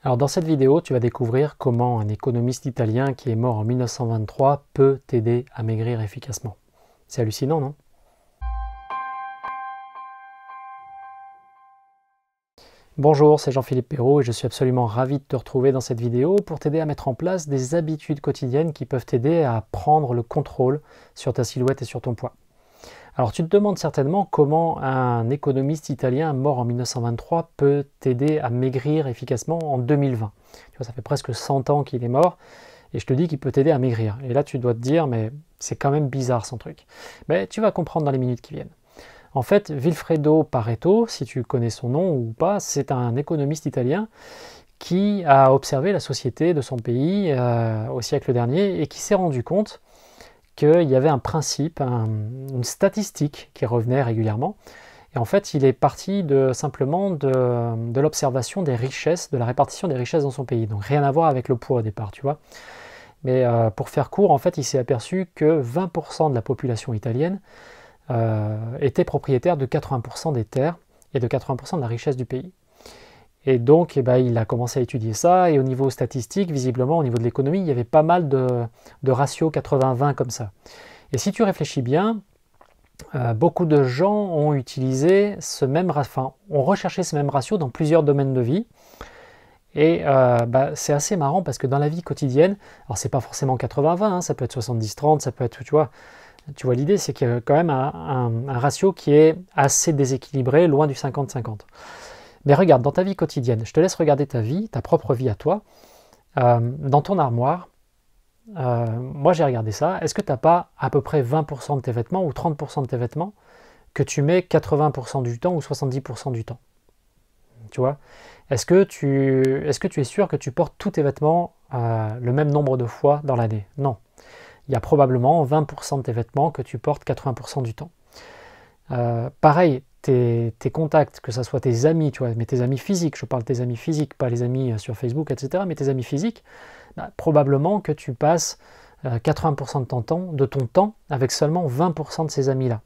Alors dans cette vidéo, tu vas découvrir comment un économiste italien qui est mort en 1923 peut t'aider à maigrir efficacement. C'est hallucinant, non? Bonjour, c'est Jean-Philippe Perrault et je suis absolument ravi de te retrouver dans cette vidéo pour t'aider à mettre en place des habitudes quotidiennes qui peuvent t'aider à prendre le contrôle sur ta silhouette et sur ton poids. Alors tu te demandes certainement comment un économiste italien mort en 1923 peut t'aider à maigrir efficacement en 2020. Tu vois, ça fait presque 100 ans qu'il est mort et je te dis qu'il peut t'aider à maigrir. Et là tu dois te dire, mais c'est quand même bizarre son truc. Mais tu vas comprendre dans les minutes qui viennent. En fait, Vilfredo Pareto, si tu connais son nom ou pas, c'est un économiste italien qui a observé la société de son pays au siècle dernier et qui s'est rendu compte qu'il y avait un principe, une statistique qui revenait régulièrement. Et en fait, il est parti simplement de l'observation des richesses, de la répartition des richesses dans son pays. Donc rien à voir avec le poids au départ, tu vois. Mais pour faire court, en fait, il s'est aperçu que 20% de la population italienne était propriétaire de 80% des terres et de 80% de la richesse du pays. Et donc, il a commencé à étudier ça, et au niveau statistique, visiblement, au niveau de l'économie, il y avait pas mal de ratios 80-20 comme ça. Et si tu réfléchis bien, beaucoup de gens ont utilisé ont recherché ce même ratio dans plusieurs domaines de vie. Et c'est assez marrant parce que dans la vie quotidienne, alors c'est pas forcément 80-20, hein, ça peut être 70-30, ça peut être, tu vois l'idée, c'est qu'il y a quand même un ratio qui est assez déséquilibré, loin du 50-50. Mais regarde, dans ta vie quotidienne, je te laisse regarder ta vie, ta propre vie à toi, dans ton armoire. Moi j'ai regardé ça, est-ce que tu n'as pas à peu près 20% de tes vêtements ou 30% de tes vêtements que tu mets 80% du temps ou 70% du temps? Tu vois? Est-ce que tu es sûr que tu portes tous tes vêtements le même nombre de fois dans l'année? Non. Il y a probablement 20% de tes vêtements que tu portes 80% du temps. Pareil, tes contacts, que ce soit tes amis, tu vois, mais tes amis physiques, je parle de tes amis physiques, pas les amis sur Facebook, etc., mais tes amis physiques, probablement que tu passes 80% de ton temps avec seulement 20% de ces amis-là.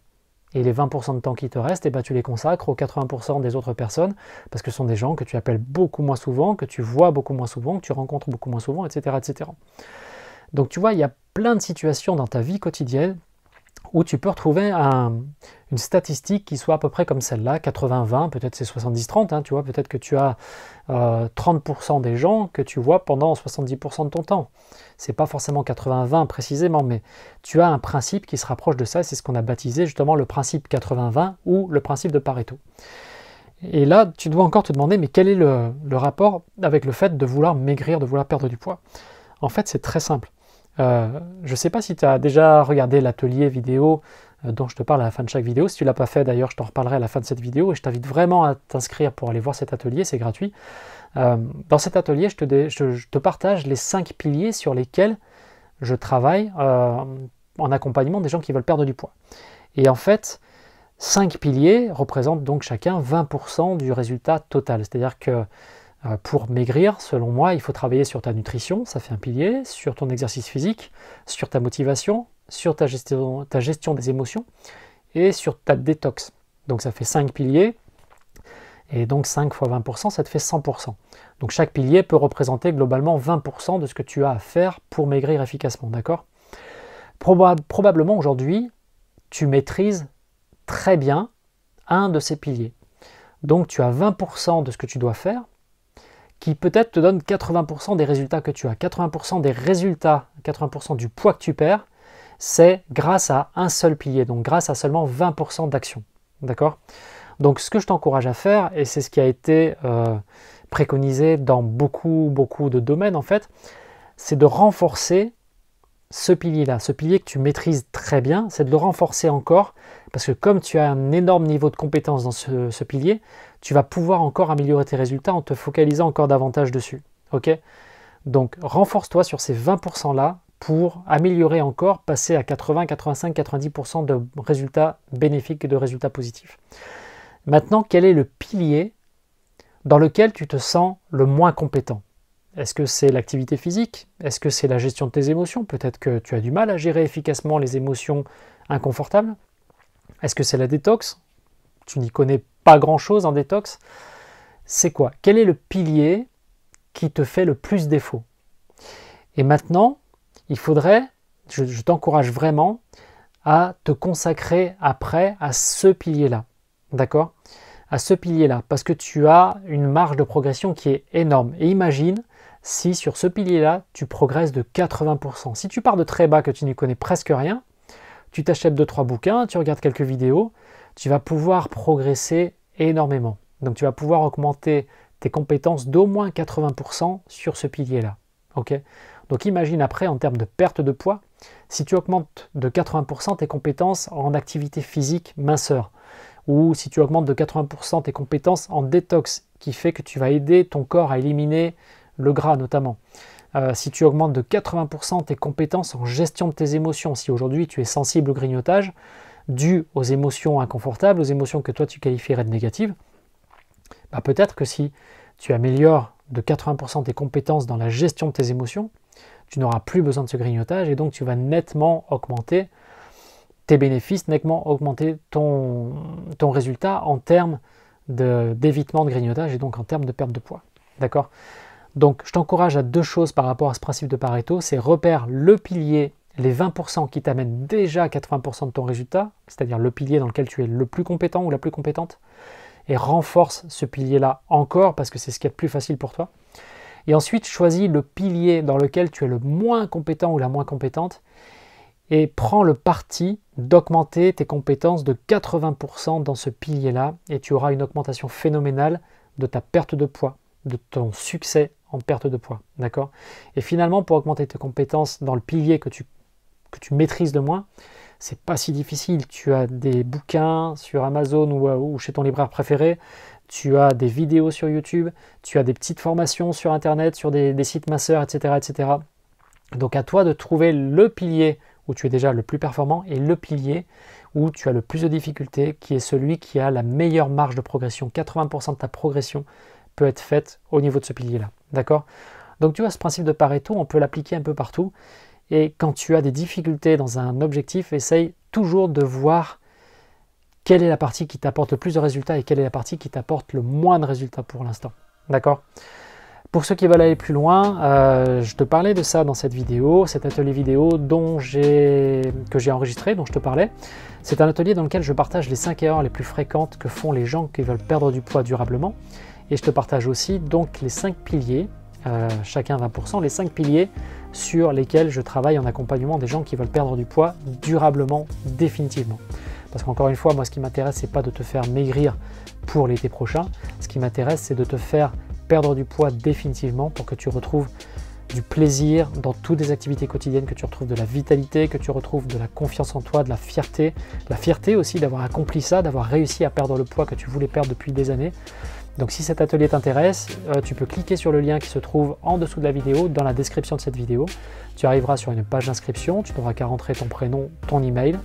Et les 20% de temps qui te restent, tu les consacres aux 80% des autres personnes, parce que ce sont des gens que tu appelles beaucoup moins souvent, que tu vois beaucoup moins souvent, que tu rencontres beaucoup moins souvent, etc., etc. Donc tu vois, il y a plein de situations dans ta vie quotidienne où tu peux retrouver une statistique qui soit à peu près comme celle-là, 80-20, peut-être c'est 70-30, hein, tu vois, peut-être que tu as 30% des gens que tu vois pendant 70% de ton temps. C'est pas forcément 80-20 précisément, mais tu as un principe qui se rapproche de ça, c'est ce qu'on a baptisé justement le principe 80-20 ou le principe de Pareto. Et là, tu dois encore te demander, mais quel est le rapport avec le fait de vouloir maigrir, de vouloir perdre du poids? En fait, c'est très simple. Je ne sais pas si tu as déjà regardé l'atelier vidéo dont je te parle à la fin de chaque vidéo. Si tu ne l'as pas fait d'ailleurs, je t'en reparlerai à la fin de cette vidéo et je t'invite vraiment à t'inscrire pour aller voir cet atelier, c'est gratuit. Dans cet atelier, je te partage les 5 piliers sur lesquels je travaille en accompagnement des gens qui veulent perdre du poids. Et en fait, 5 piliers représentent donc chacun 20% du résultat total. C'est-à-dire que pour maigrir, selon moi, il faut travailler sur ta nutrition, ça fait un pilier, sur ton exercice physique, sur ta motivation, sur ta gestion des émotions et sur ta détox. Donc ça fait 5 piliers, et donc 5 fois 20%, ça te fait 100%. Donc chaque pilier peut représenter globalement 20% de ce que tu as à faire pour maigrir efficacement, d'accord? Probablement aujourd'hui, tu maîtrises très bien un de ces piliers. Donc tu as 20% de ce que tu dois faire, qui peut-être te donne 80% des résultats que tu as. 80% des résultats, 80% du poids que tu perds, c'est grâce à un seul pilier, donc grâce à seulement 20% d'action. D'accord? Donc ce que je t'encourage à faire, et c'est ce qui a été préconisé dans beaucoup de domaines en fait, c'est de renforcer ce pilier-là, ce pilier que tu maîtrises très bien, c'est de le renforcer encore, parce que comme tu as un énorme niveau de compétence dans ce pilier, tu vas pouvoir encore améliorer tes résultats en te focalisant encore davantage dessus. Ok? Donc renforce-toi sur ces 20%-là pour améliorer encore, passer à 80, 85, 90% de résultats bénéfiques et de résultats positifs. Maintenant, quel est le pilier dans lequel tu te sens le moins compétent? Est-ce que c'est l'activité physique? Est-ce que c'est la gestion de tes émotions? Peut-être que tu as du mal à gérer efficacement les émotions inconfortables. Est-ce que c'est la détox? Tu n'y connais pas grand-chose en détox. C'est quoi? Quel est le pilier qui te fait le plus défaut. Et maintenant, il faudrait, je t'encourage vraiment à te consacrer après à ce pilier-là. D'accord? À ce pilier-là, parce que tu as une marge de progression qui est énorme. Et imagine si sur ce pilier-là, tu progresses de 80%. Si tu pars de très bas, que tu n'y connais presque rien, tu t'achètes 2-3 bouquins, tu regardes quelques vidéos, tu vas pouvoir progresser énormément. Donc tu vas pouvoir augmenter tes compétences d'au moins 80% sur ce pilier-là. Ok? Donc imagine après, en termes de perte de poids, si tu augmentes de 80% tes compétences en activité physique minceur, ou si tu augmentes de 80% tes compétences en détox, qui fait que tu vas aider ton corps à éliminer le gras notamment. Si tu augmentes de 80% tes compétences en gestion de tes émotions, si aujourd'hui tu es sensible au grignotage, dû aux émotions inconfortables, aux émotions que toi tu qualifierais de négatives, bah peut-être que si tu améliores de 80% tes compétences dans la gestion de tes émotions, tu n'auras plus besoin de ce grignotage et donc tu vas nettement augmenter tes bénéfices, nettement augmenter ton résultat en termes d'évitement de grignotage et donc en termes de perte de poids. D'accord? Donc je t'encourage à 2 choses par rapport à ce principe de Pareto, c'est repère le pilier, les 20% qui t'amènent déjà à 80% de ton résultat, c'est-à-dire le pilier dans lequel tu es le plus compétent ou la plus compétente, et renforce ce pilier-là encore parce que c'est ce qui est le plus facile pour toi. Et ensuite, choisis le pilier dans lequel tu es le moins compétent ou la moins compétente et prends le parti d'augmenter tes compétences de 80% dans ce pilier-là et tu auras une augmentation phénoménale de ta perte de poids, de ton succès en perte de poids. D'accord? Et finalement, pour augmenter tes compétences dans le pilier que tu maîtrises le moins, c'est pas si difficile. Tu as des bouquins sur Amazon ou chez ton libraire préféré, tu as des vidéos sur YouTube, tu as des petites formations sur Internet, sur des sites masseurs, etc., etc. Donc à toi de trouver le pilier où tu es déjà le plus performant et le pilier où tu as le plus de difficultés, qui est celui qui a la meilleure marge de progression. 80% de ta progression peut être faite au niveau de ce pilier-là. D'accord? Donc tu vois, ce principe de Pareto, on peut l'appliquer un peu partout. Et quand tu as des difficultés dans un objectif, essaye toujours de voir quelle est la partie qui t'apporte le plus de résultats et quelle est la partie qui t'apporte le moins de résultats pour l'instant. D'accord? Pour ceux qui veulent aller plus loin, je te parlais de ça dans cette vidéo, cet atelier vidéo que j'ai enregistré, dont je te parlais. C'est un atelier dans lequel je partage les 5 erreurs les plus fréquentes que font les gens qui veulent perdre du poids durablement. Et je te partage aussi donc les 5 piliers, chacun 20%, les 5 piliers sur lesquels je travaille en accompagnement des gens qui veulent perdre du poids durablement, définitivement. Parce qu'encore une fois, moi ce qui m'intéresse, c'est pas de te faire maigrir pour l'été prochain. Ce qui m'intéresse, c'est de te faire perdre du poids définitivement pour que tu retrouves du plaisir dans toutes les activités quotidiennes, que tu retrouves de la vitalité, que tu retrouves de la confiance en toi, de la fierté aussi d'avoir accompli ça, d'avoir réussi à perdre le poids que tu voulais perdre depuis des années. Donc si cet atelier t'intéresse, tu peux cliquer sur le lien qui se trouve en dessous de la vidéo, dans la description de cette vidéo. Tu arriveras sur une page d'inscription, tu n'auras qu'à rentrer ton prénom, ton email,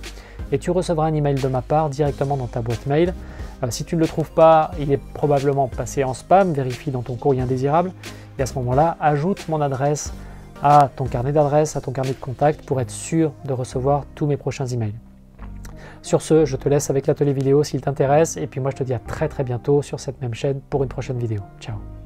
et tu recevras un email de ma part directement dans ta boîte mail. Si tu ne le trouves pas, il est probablement passé en spam, vérifie dans ton courrier indésirable, et à ce moment-là, ajoute mon adresse à ton carnet d'adresses, à ton carnet de contact pour être sûr de recevoir tous mes prochains emails. Sur ce, je te laisse avec l'atelier vidéo s'il t'intéresse, et puis moi je te dis à très bientôt sur cette même chaîne pour une prochaine vidéo. Ciao!